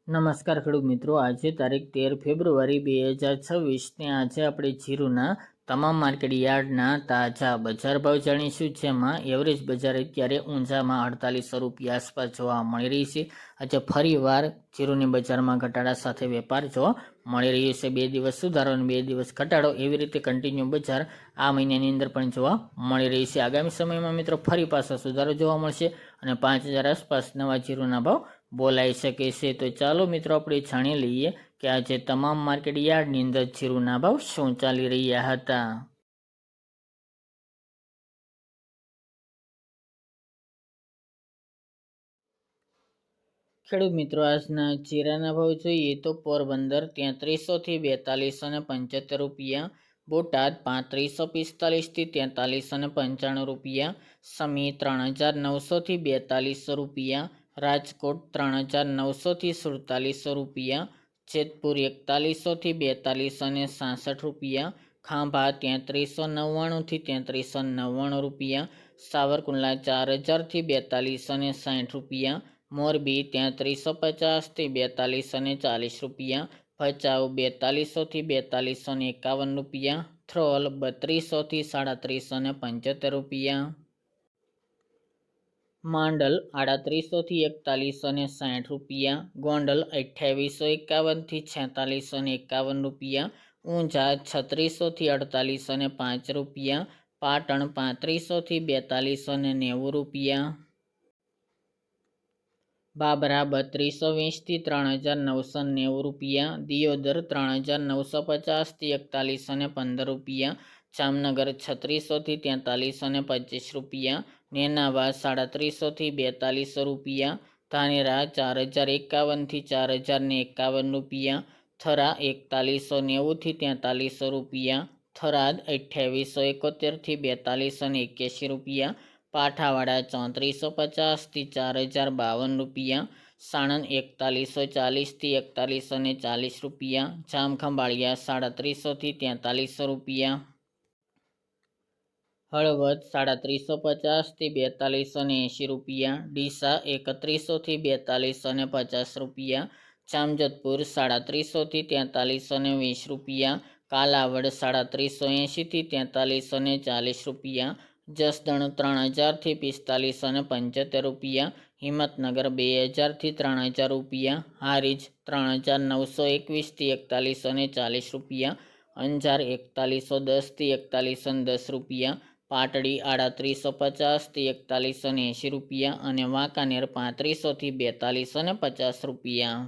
નમસ્કાર ખેડૂત મિત્રો, આજે તારીખ 13 ફેબ્રુઆરી 2026 ને આજે આપણે જીરુના તમામ માર્કેટ યાર્ડના તાજા બજાર ભાવ જાણીશું, જેમાં એવરેજ બજાર અત્યારે ઊંઝામાં 4800 રૂપિયા આસપાસ જોવા મળી રહી છે। આજે ફરીવાર જીરુની બજારમાં ઘટાડા સાથે વેપાર જોવા મળી રહ્યો છે। 2 દિવસ સુધારો અને 2 દિવસ ઘટાડો એવી રીતે કન્ટિન્યુ બજાર આ મહિનાની અંદર પણ જોવા મળી રહી છે। આગામી સમયમાં મિત્રો ફરી પાછો સુધારો જોવા મળશે અને 5000 આસપાસ નવા જીરુના ભાવ બોલાઈ શકે છે। તો ચાલો મિત્રો આપણે જાણી લઈએ કે આજે તમામ માર્કેટ યાર્ડની અંદર જીરુના ભાવ શું ચાલી રહ્યા હતા। ખેડૂત મિત્રો, આજના જીરાના ભાવ જોઈએ તો પોરબંદર 3300 થી 4275 રૂપિયા, બોટાદ 3545 થી 4395 રૂપિયા, સમી 3900 થી 4200 રૂપિયા, રાજકોટ 3900 થી 4700 રૂપિયા, જેતપુર 4100 થી 4266 રૂપિયા, ખાંભા 3399 થી 3399 રૂપિયા, સાવરકુંડલા 4000 થી 4260 રૂપિયા, મોરબી 3350 થી 4240 રૂપિયા, ભચાઉ 4200 થી 4251 રૂપિયા, થ્રોલ 3200 થી 3775 રૂપિયા, માંડલ 3800 થી 4160 રૂપિયા, ગોંડલ 2851 થી 4651 રૂપિયા, ઊંઝા 3600 થી 4805 રૂપિયા, પાટણ 3500 થી 4290 રૂપિયા, બાબરા 3220 થી 3990 રૂપિયા, દિયોદર 3950 થી 4115 રૂપિયા, જામનગર 3600 થી 4325 રૂપિયા, નેનાવા 3750 થી 4200 રૂપિયા, ધાનેરા 4051 થી 4051 રૂપિયા, થરા 4190 થી 4300 રૂપિયા, થરાદ 2871 થી 4281 રૂપિયા, પાઠાવાડા 3450 થી 4052 રૂપિયા, સાણંદ 4140 થી 4140 રૂપિયા, જામખંભાળિયા 3700 થી 4300 રૂપિયા, હળવદ 3750 થી 4280 રૂપિયા, ડીસા 3100 થી 4250 રૂપિયા, જામજોધપુર 3700 થી 4320 રૂપિયા, કાલાવડ 3780 થી 4340 રૂપિયા, જસદણ 3000 થી 4575 રૂપિયા, હિંમતનગર 2000 થી 3000 રૂપિયા, હારીજ 3921 થી 4140 રૂપિયા, અંજાર 4110 થી 4110 રૂપિયા, પાટડી 3850 થી 4180 રૂપિયા અને વાંકાનેર 3500 થી 4250 રૂપિયા।